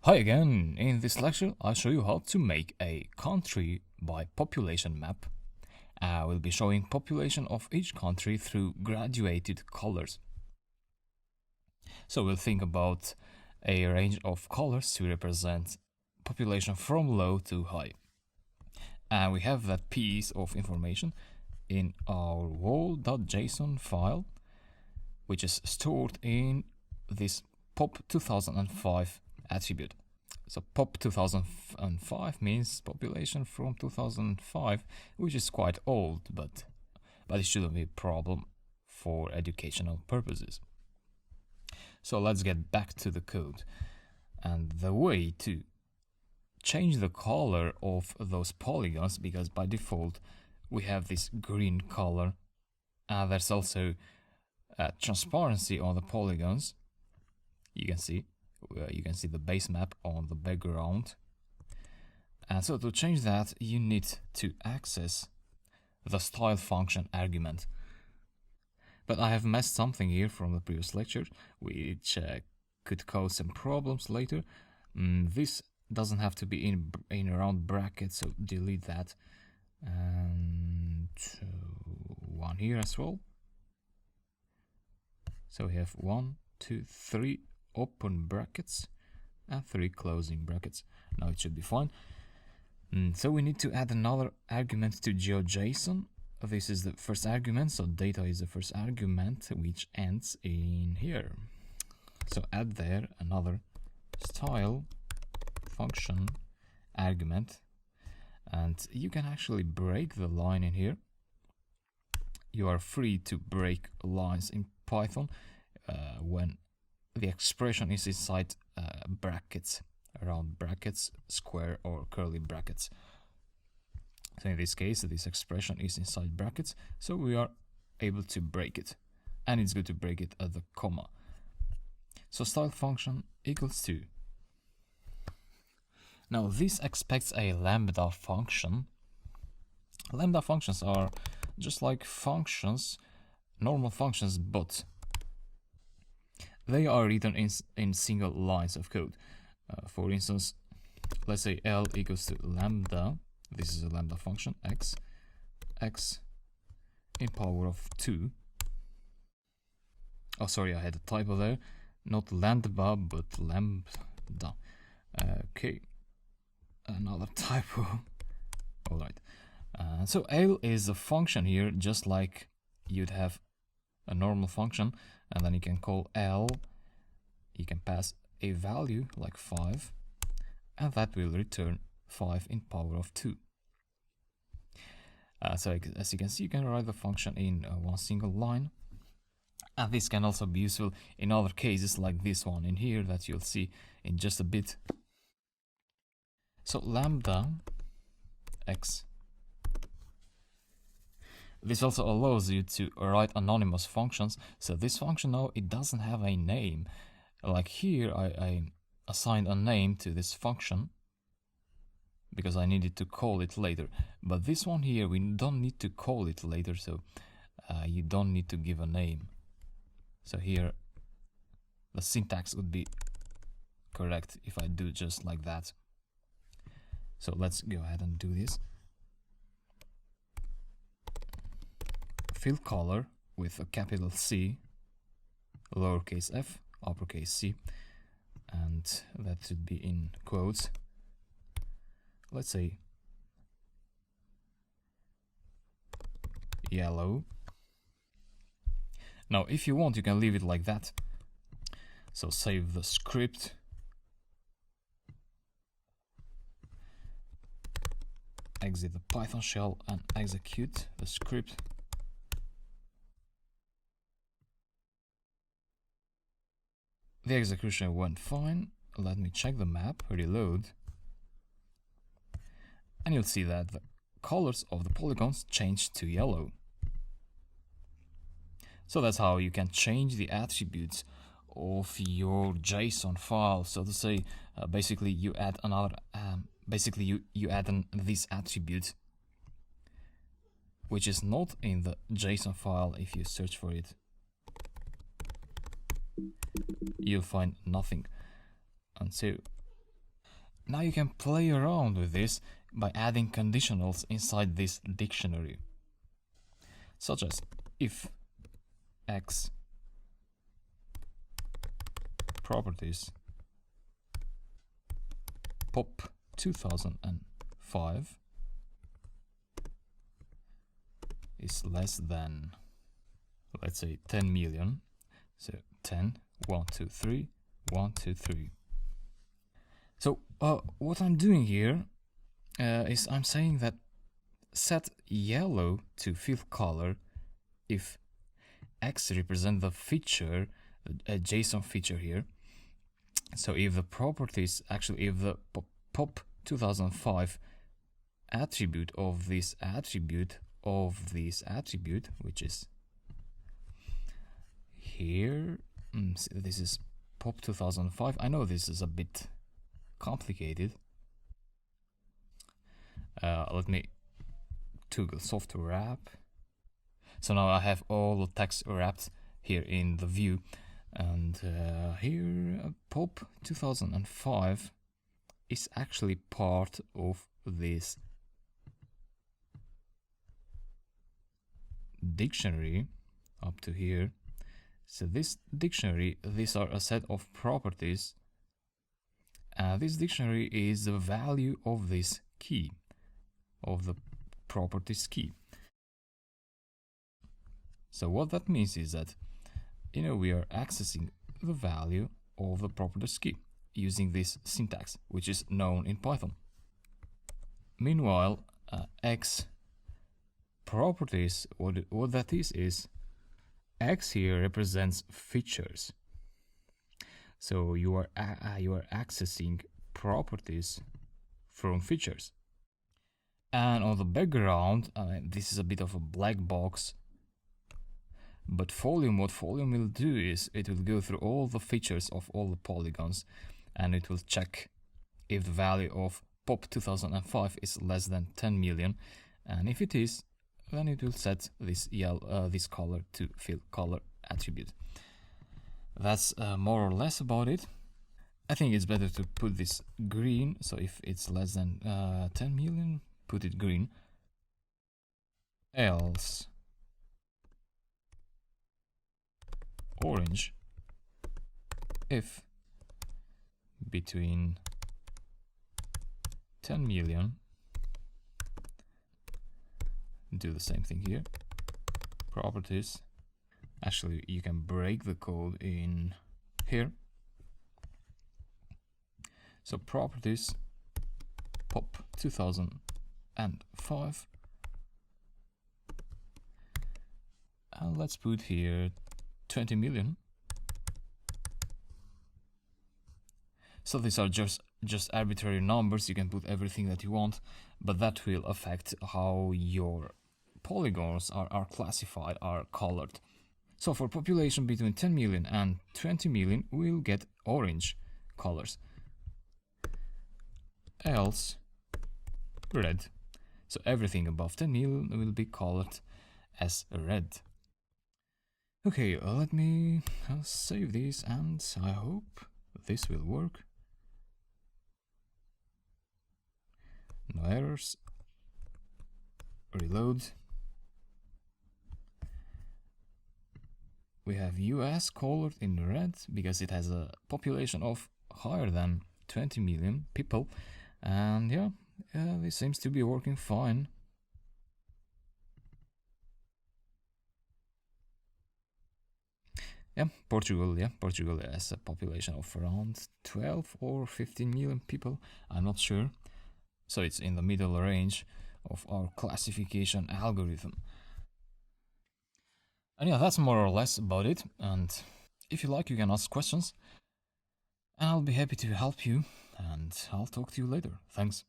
Hi again, in this lecture I'll show you how to make a country by population map. I will be showing population of each country through graduated colors. So we'll think about a range of colors to represent population from low to high. And we have that piece of information in our wall.json file, which is stored in this pop 2005 attribute. So pop 2005 means population from 2005, which is quite old, but it shouldn't be a problem for educational purposes. So let's get back to the code. And the way to change the color of those polygons, because by default we have this green color, and there's also transparency on the polygons. You can see the base map on the background. And so to change that, you need to access the style function argument. But I have messed something here from the previous lecture, which could cause some problems later. This doesn't have to be in round brackets, so delete that. And one here as well. So we have 1, 2, 3 open brackets and 3 closing brackets. Now it should be fine. So we need to add another argument to GeoJSON. This is the first argument, so data is the first argument, which ends in here. So add there another style function argument, and you can actually break the line in here. You are free to break lines in Python when the expression is inside brackets, round brackets, square or curly brackets. So in this case, this expression is inside brackets, so we are able to break it. And it's good to break it at the comma. So style function equals to. Now this expects a lambda function. Lambda functions are just like functions, normal functions, but they are written in single lines of code. For instance, let's say L equals to lambda. This is a lambda function, x in power of 2. Oh, sorry, I had a typo there. Not lambda, but lambda. Okay, another typo. All right. So L is a function here, just like you'd have a normal function, and then you can call L. You can pass a value like 5, and that will return 5 in power of 2. So as you can see, you can write the function in one single line, and this can also be useful in other cases like this one in here that you'll see in just a bit. So lambda x. This also allows you to write anonymous functions. So this function now, it doesn't have a name. Like here, I assigned a name to this function because I needed to call it later. But this one here, we don't need to call it later, so you don't need to give a name. So here, the syntax would be correct if I do just like that. So let's go ahead and do this. Fill color with a capital C, lowercase f, uppercase C, and that should be in quotes. Let's say yellow. Now if you want, you can leave it like that. So save the script. Exit the Python shell and execute the script. The execution went fine. Let me check the map, reload. And you'll see that the colors of the polygons changed to yellow. So that's how you can change the attributes of your JSON file. So to say, basically you add another, you add this attribute, which is not in the JSON file. If you search for it, you'll find nothing. And so Now you can play around with this by adding conditionals inside this dictionary, such as if x properties pop 2005 is less than, let's say, 10 million. So 10, 1, 2, 3, 1, 2, 3. So what I'm doing here is I'm saying that set yellow to fill color if x represent the feature, a JSON feature here. So if the properties, actually if the pop 2005 attribute of this attribute, which is here, this is pop 2005. I know this is a bit complicated. Let me toggle software wrap. So now I have all the text wrapped here in the view, and here pop 2005 is actually part of this dictionary up to here. So this dictionary, these are a set of properties. This dictionary is the value of this key, of the properties key. So what that means is that, we are accessing the value of the properties key using this syntax, which is known in Python. Meanwhile, x properties, what that is x here represents features. So you are accessing properties from features. And on the background, this is a bit of a black box, but volume, what volume will do is it will go through all the features of all the polygons, and it will check if the value of pop 2005 is less than 10 million, and if it is, then it will set this this color to fill color attribute. That's more or less about it. I think it's better to put this green, so if it's less than 10 million, put it green. Else orange if between 10 million. Do the same thing here. Properties. Actually, you can break the code in here. So properties pop 2005, and let's put here 20 million. So these are just arbitrary numbers. You can put everything that you want, but that will affect how your polygons are classified, are colored. So for population between 10 million and 20 million, we'll get orange colors. Else red. So everything above 10 million will be colored as red. Okay, let me save this, and I hope this will work. No errors. Reload. We have US colored in red because it has a population of higher than 20 million people, and yeah, this seems to be working fine. Portugal has a population of around 12 or 15 million people, I'm not sure. So it's in the middle range of our classification algorithm. And yeah, that's more or less about it. And if you like, you can ask questions, and I'll be happy to help you, and I'll talk to you later. Thanks.